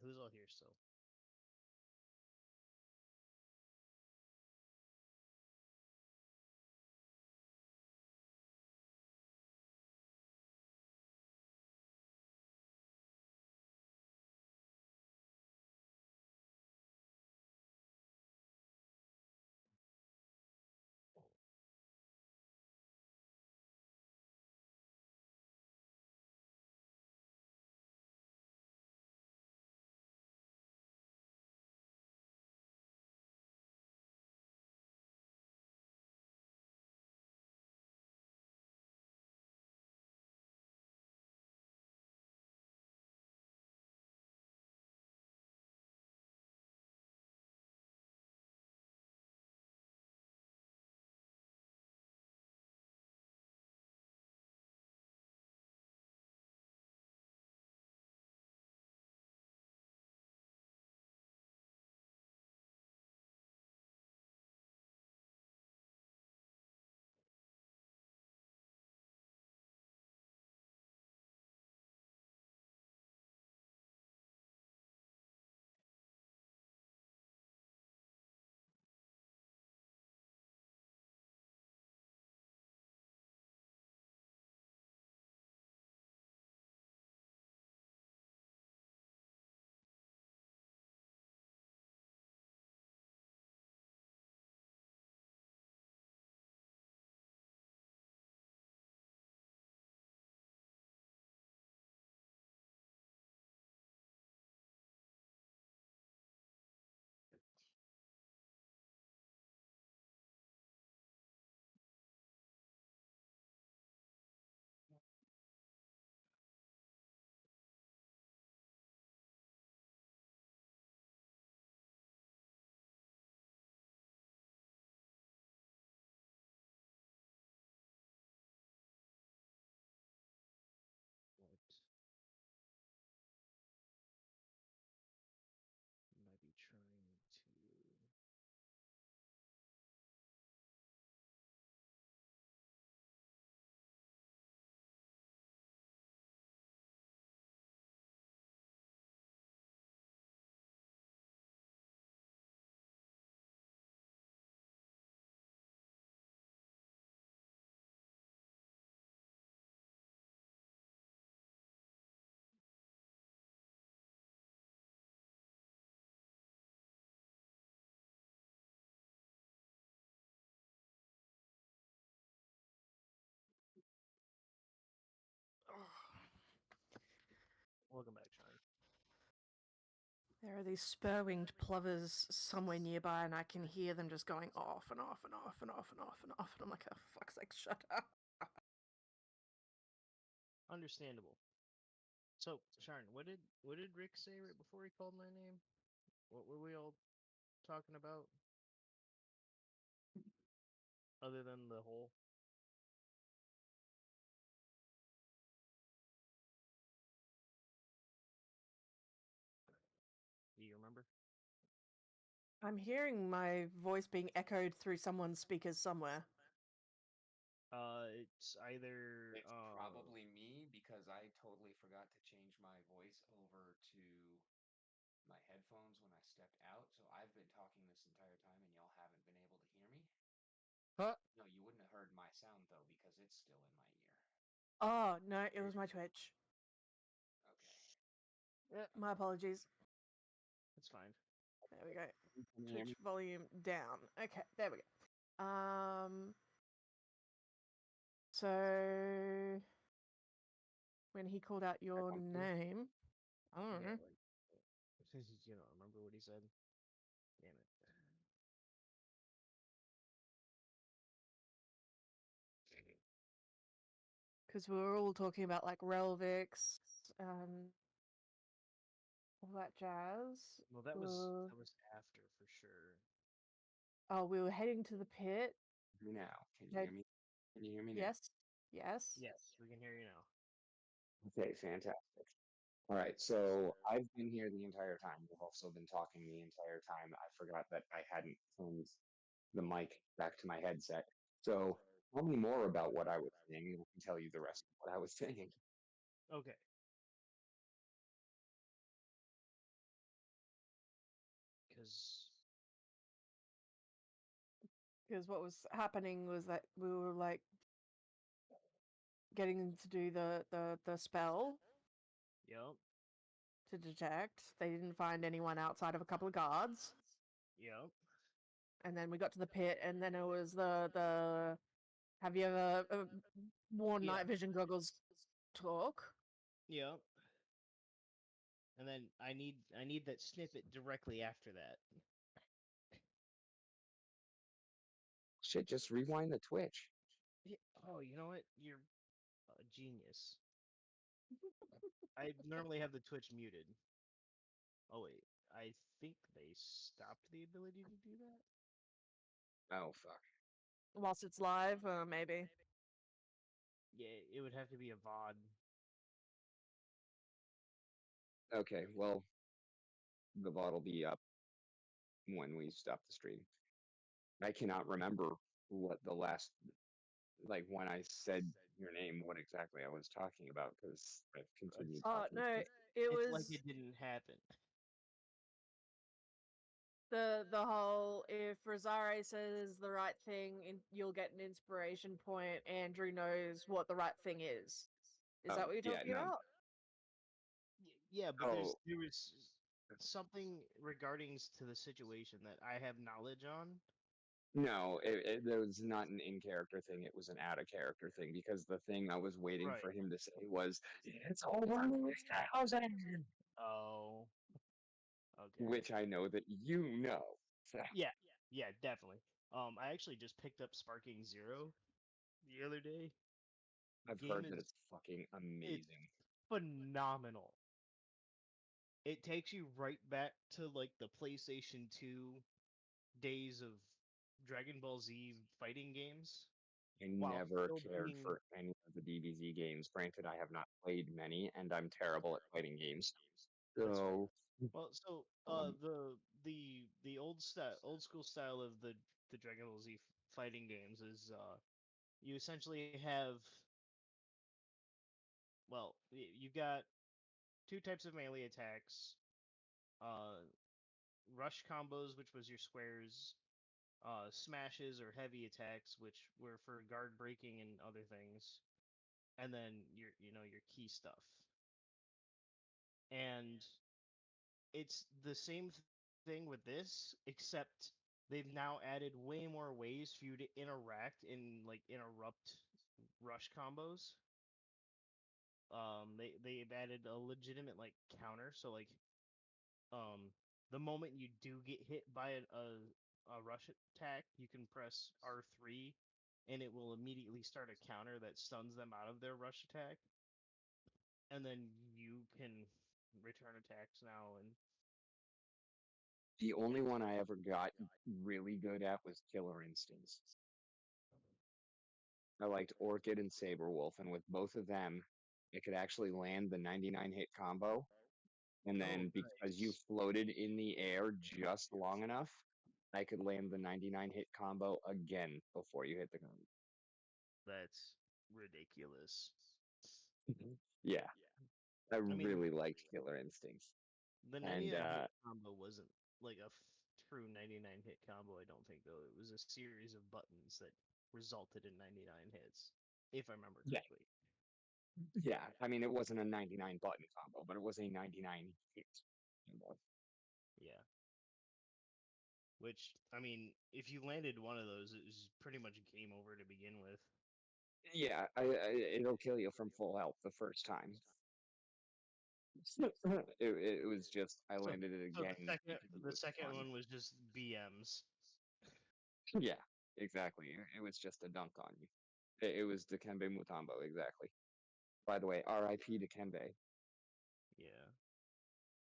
Who's all here still? What might be trying to? Welcome back, Sean. There are these spur-winged plovers somewhere nearby, and I can hear them just going off and off and off and off and off and off. And I'm like, oh, for fuck's sake, shut up. Understandable. So, Sharon, what did Rick say right before he called my name? What were we all talking about? Other than the hole? Do you remember? I'm hearing my voice being echoed through someone's speakers somewhere. It's either It's probably me because I totally forgot to change my voice over to my headphones when I stepped out. So I've been talking this entire time and y'all haven't been able to hear me. Huh? No, you wouldn't have heard my sound though because it's still in my ear. Oh, no, it was my Twitch. Okay. Yeah, My apologies. it's fine. There we go. Can you hear me? Twitch volume down. Okay, there we go. So when he called out your name, I don't know. Like, you don't remember what he said? Damn it. Because we were all talking about like Relvix and all that jazz. Well, that was after for sure. Oh, we were heading to the pit. Now, can you hear me? Can you hear me now? Yes. Yes. Yes, we can hear you now. Okay, fantastic. All right, so I've been here the entire time. You've also been talking the entire time. I forgot that I hadn't turned the mic back to my headset. So tell me more about what I was saying, and I can tell you the rest of what I was saying. Okay. Because what was happening was that we were like getting them to do the spell Yep. to detect. They didn't find anyone outside of a couple of guards. Yep. And then we got to the pit, and then it was the. Have you ever worn Yeah. night vision goggles? Talk. Yep. And then I need that snippet directly after that. Shit, just rewind the Twitch. Yeah. Oh, you know what? You're a genius. I normally have the Twitch muted. Oh wait, I think they stopped the ability to do that. Oh fuck. Whilst it's live, maybe. Yeah, it would have to be a VOD. Okay, well, the VOD will be up when we stop the stream. I cannot remember what the last, like when I said your name, what exactly I was talking about because I've continued It's, Oh talking. no, it it's was like it didn't happen. the whole if Rosare says the right thing, you'll get an inspiration point. Andrew knows what the right thing is. Is that Oh, what you're yeah, talking no. about? Yeah, but Oh, there was something regarding to the situation that I have knowledge on. no, there was not an in character thing. It was an out of character thing because the thing I was waiting Right. for him to say was, "It's over 1,000," Oh. Okay. which I know that you know. So, Yeah. Yeah, definitely. I actually just picked up Sparking Zero the other day. I've Game heard that is it's fucking it's amazing. phenomenal. It takes you right back to like the PlayStation 2 days of Dragon Ball Z fighting games I while never still cared being for any of the DBZ games. Granted, I have not played many, and I'm terrible at fighting games. that's fair. So, Well, so um, the old school style of the Dragon Ball Z fighting games is you essentially have, well, you've got two types of melee attacks, uh rush combos, which was your squares, smashes or heavy attacks, which were for guard breaking and other things, and then your key stuff. And it's the same thing with this, except they've now added way more ways for you to interact and like interrupt rush combos. They've added a legitimate like counter, so like the moment you do get hit by a rush attack, you can press R3 and it will immediately start a counter that stuns them out of their rush attack. And then you can return attacks now. And the only one I ever got really good at was Killer Instincts. I liked Orchid and Saberwolf, and with both of them, it could actually land the 99 hit combo. And oh, then because you nice. floated in the air just long enough, I could land the 99 hit combo again before you hit the combo. That's ridiculous. Yeah, I I mean, really liked Killer Instincts. the And 99 hit combo wasn't like a true 99 hit combo, I don't think, though. It was a series of buttons that resulted in 99 hits, if I remember yeah, correctly. yeah, I mean, it wasn't a 99 button combo, but it was a 99 hit combo. Yeah. Which, I mean, if you landed one of those, it was pretty much game over to begin with. Yeah, it'll kill you from full health the first time. It was just I So, landed it so again because it the was second fun. one was just BMs. Yeah, exactly. It was just a dunk on you. It was Dikembe Mutombo, exactly. By the way, R.I.P. Dikembe. Yeah.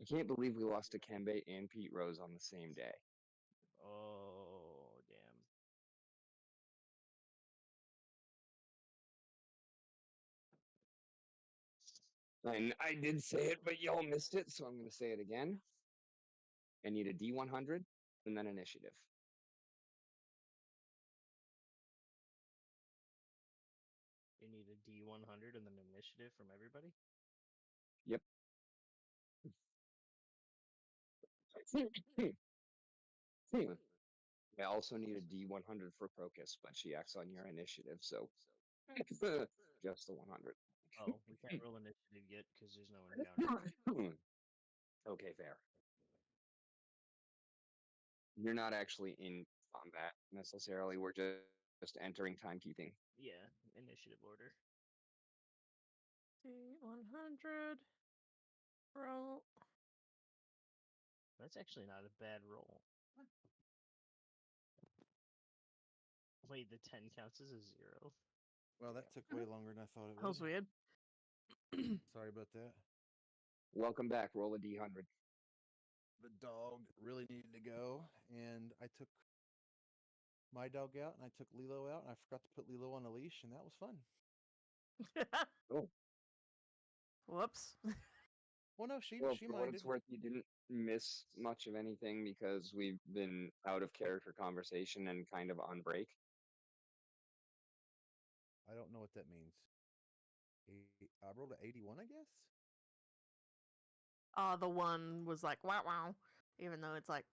I can't believe we lost Dikembe and Pete Rose on the same day. Oh, damn. And I did say it, but y'all missed it, so I'm going to say it again. I need a D100 and then initiative. You need a D100 and then initiative from everybody? Yep. I also need a D100 for Crocus, but she acts on your initiative, so just the 100. Oh, we can't roll initiative yet because there's no encounter. Okay, fair. You're not actually in combat necessarily. We're just entering timekeeping. Yeah, initiative order. D100. Roll. That's actually not a bad roll. Wait, the 10 counts as a 0. Well, that took way longer than I thought it That was would. weird. Sorry about that. Welcome back. Roll a D100. The dog really needed to go, and I took my dog out, and I took Lilo out, and I forgot to put Lilo on a leash, and that was fun. Oh, Whoops. Well, no, she well, she for what minded. it's worth, you didn't miss much of anything because we've been out of character conversation and kind of on break. I don't know what that means. I rolled an 81, I guess. The one was like, wow, wow. Even though it's like,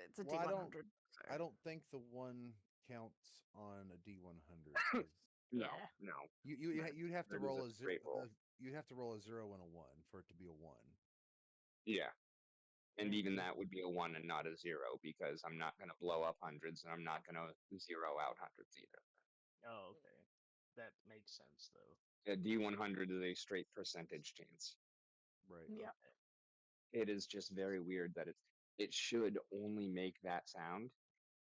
it's a Well, D100. I don't think the one counts on a D100 because No, Yeah. no. you'd have to That is roll a a straight roll. you'd have to roll a 0 and a 1 for it to be a 1. Yeah. And Mm. even that would be a 1 and not a 0 because I'm not going to blow up hundreds and I'm not going to 0 out hundreds either. Oh, okay. That makes sense, though. A D100 is a straight percentage chance. Right. Yeah. It is just very weird that it should only make that sound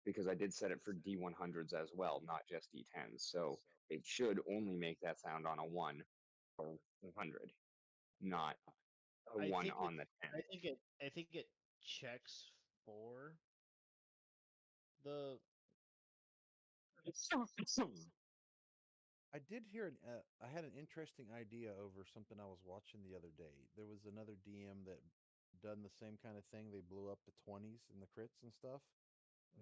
because I did set it for D100s as well, not just D10s. So it should only make that sound on a 1 or 100, not a 1 on the 10. I think it checks for the. I did hear I had an interesting idea over something I was watching the other day. There was another DM that done the same kind of thing. They blew up the 20s and the crits and stuff,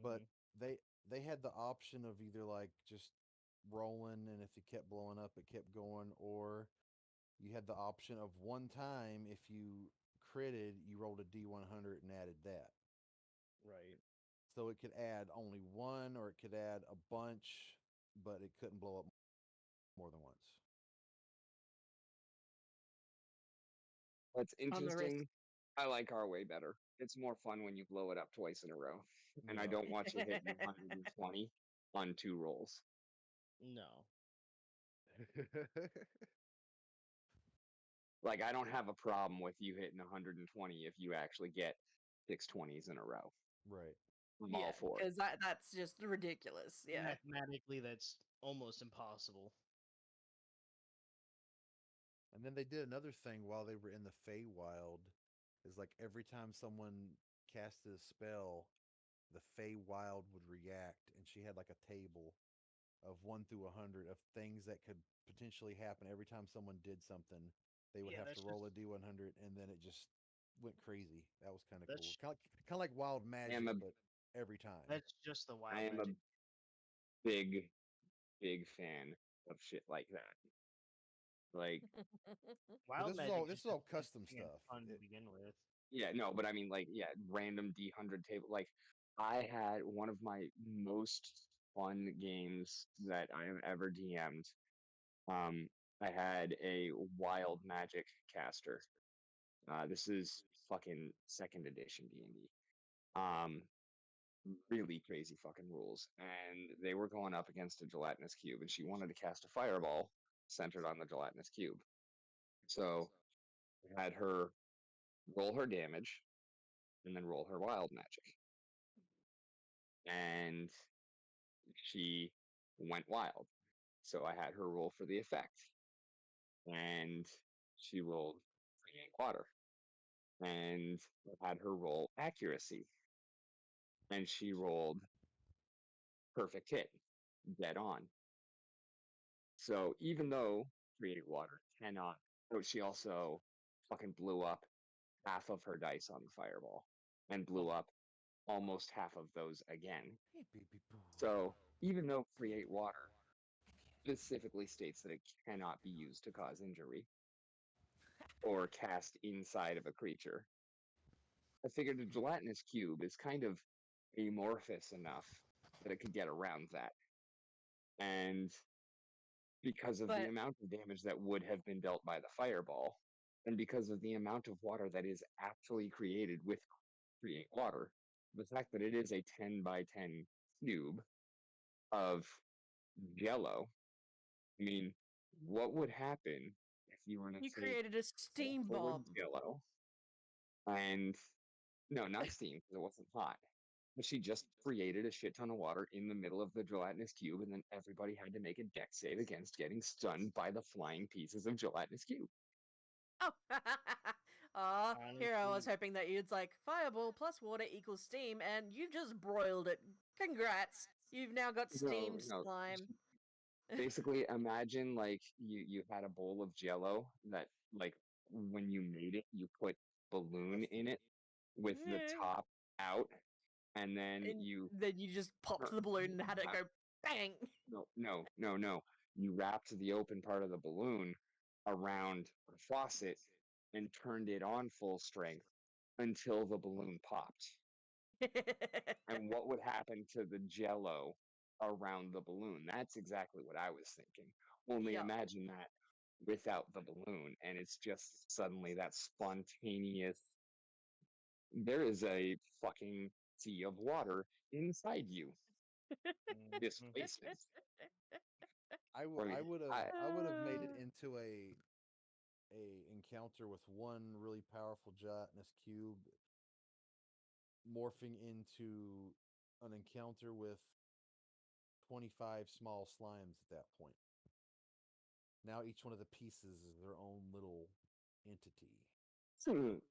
but they had the option of either like just rolling, and if it kept blowing up, it kept going, or you had the option of one time if you critted, you rolled a D100 and added that. Right. So it could add only one, or it could add a bunch, but it couldn't blow up more than once. That's On the wrist. interesting. I like our way better. It's more fun when you blow it up twice in a row. And I don't want you hitting 120 on 2 rolls. No. Like, I don't have a problem with you hitting 120 if you actually get 6 20s in a row. Right. I'm all for it. Because that's just ridiculous. Yeah. Mathematically, that's almost impossible. And then they did another thing while they were in the Feywild, is like every time someone casted a spell, the Feywild would react, and she had like a table of 1 through 100 of things that could potentially happen every time someone did something. They would Yeah, have to that's roll a D100, and then it just went crazy. That was kind of cool. That's- Kind of like wild magic, a- but every time. That's just the wild I am magic. a big, big fan of shit like that. Like, Wild this is magic all is this is just all custom being stuff. fun to begin with. yeah, no, but I mean, like, yeah, random D100 table. Like, I had one of my most fun games that I have ever DM'd. I had a wild magic caster. This is fucking second edition D&D. Um, really crazy fucking rules. And they were going up against a gelatinous cube, and she wanted to cast a fireball centered on the gelatinous cube. So I had her roll her damage and then roll her wild magic. And she went wild. So I had her roll for the effect. And she rolled create water. And I had her roll accuracy. And she rolled perfect hit, dead on. So even though create water cannot, oh, she also fucking blew up half of her dice on the fireball and blew up almost half of those again. Hey, baby boo. So even though create water specifically states that it cannot be used to cause injury or cast inside of a creature, I figured a gelatinous cube is kind of amorphous enough that it could get around that. And because of the But amount of damage that would have been dealt by the fireball, and because of the amount of water that is actually created with create water, the fact that it is a 10 by 10 cube of jello, I mean, what would happen if you were to you take created a steam full of bomb. jello and no, not steam because it wasn't hot. But she just created a shit ton of water in the middle of the gelatinous cube, and then everybody had to make a deck save against getting stunned by the flying pieces of gelatinous cube. Oh, aw, here I was Honestly, hoping that you'd like fireball plus water equals steam, and you've just broiled it. Congrats, you've now got No, steamed no. slime. Basically, imagine like you had a bowl of jello that like when you made it, you put balloon in it with the Yeah. top out, and then And you then you just popped the balloon and had it go bang. no. You wrapped the open part of the balloon around a faucet and turned it on full strength until the balloon popped. And what would happen to the jello around the balloon? That's exactly what I was thinking. Only Yup. imagine that without the balloon, and it's just suddenly that spontaneous. There is a fucking sea of water inside you. mhm. Displacement. I I would mean, I would have I, I would have made it into a encounter with one really powerful gelatinous cube morphing into an encounter with 25 small slimes at that point. Now each one of the pieces is their own little entity.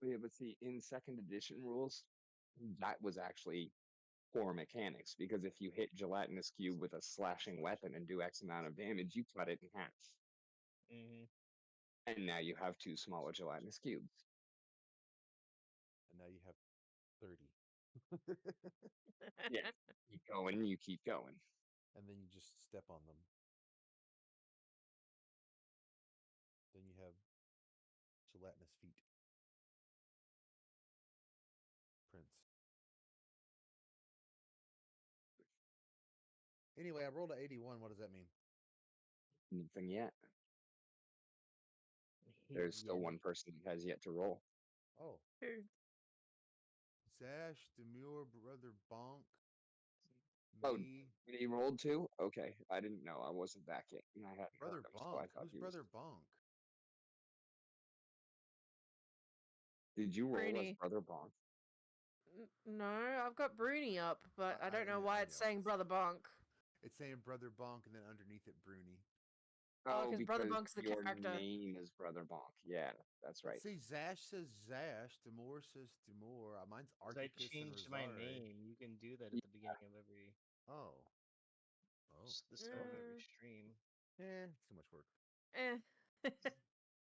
yeah, but see, in second edition rules, that was actually poor mechanics because if you hit gelatinous cube with a slashing weapon and do X amount of damage, you cut it in half. Mhm. And now you have two smaller gelatinous cubes. And now you have 30. Yeah, keep going, you keep going. And then you just step on them. Then you have gelatinous feet. Prince. Anyway, I rolled a 81. What does that mean? Nothing yet. He- There's still Yeah. one person that has yet to roll. Oh. Sash, Demure, Brother Bonk, Oh, me. he rolled two? Okay, I didn't know. I wasn't back yet. And I hadn't Brother heard him, so I Bonk. thought Who's he was. Brother Bonk? Did you roll as Bruni. Brother Bonk? No, I've got Bruni up, but I don't know why it's saying Brother Bonk. It's saying Brother Bonk and then underneath it, Bruni. Oh, Oh, because Brother because Bonk's the your character. name is Brother Bonk. Yeah, that's right. See, Zash says Zash, Demore says Demore. Mine's 'Cause I Articus and changed my Rosare. name. You can do that at the beginning of every Oh. Oh. the start of every stream. Too much work. Eh.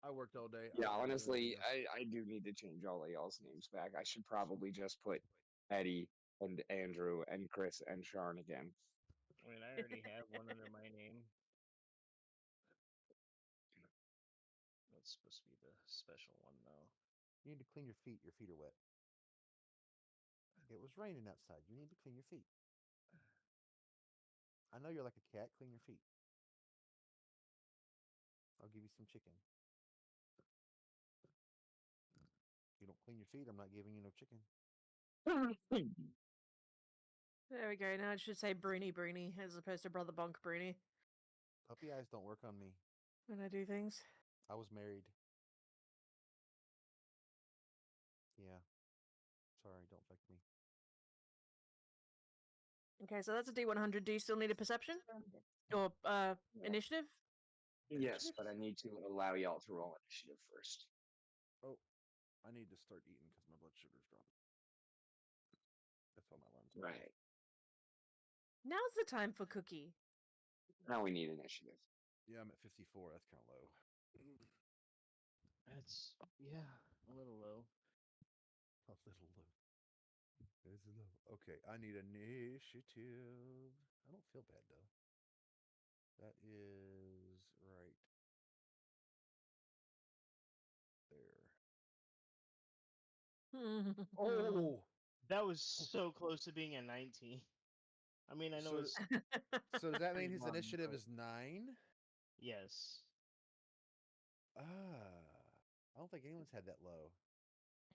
I worked all day. Yeah, I got nothing honestly, else to do. I do need to change all of y'all's names back. I should probably just put Eddie and Andrew and Chris and Sharn again. I mean, I already have one under my name. That's supposed to be the special one, though. You need to clean your feet. Your feet are wet. It was raining outside. You need to clean your feet. I know you're like a cat. Clean your feet. I'll give you some chicken. If you don't clean your feet, I'm not giving you no chicken. There we go. Now it should say Bruni Bruni as opposed to Brother Bonk Bruni Puppy eyes don't work on me. when I do things. I was married. Yeah. Sorry, don't fuck me. Okay, so that's a D100. Do you still need a perception? Or initiative? Yes, but I need to allow y'all to roll initiative first. Oh, I need to start eating because my blood sugar's dropping. That's why my alarm's going off. Right. Now's the time for Cookie. Now we need initiative. Yeah, I'm at 54. That's kind of low. That's a little low. A little low. It's low. Okay, I need initiative. I don't feel bad though. That is right there. Oh, That was so close to being a 19. I mean, I know So it's So does that mean pretty his low, initiative but- is 9? yes. I don't think anyone's had that low.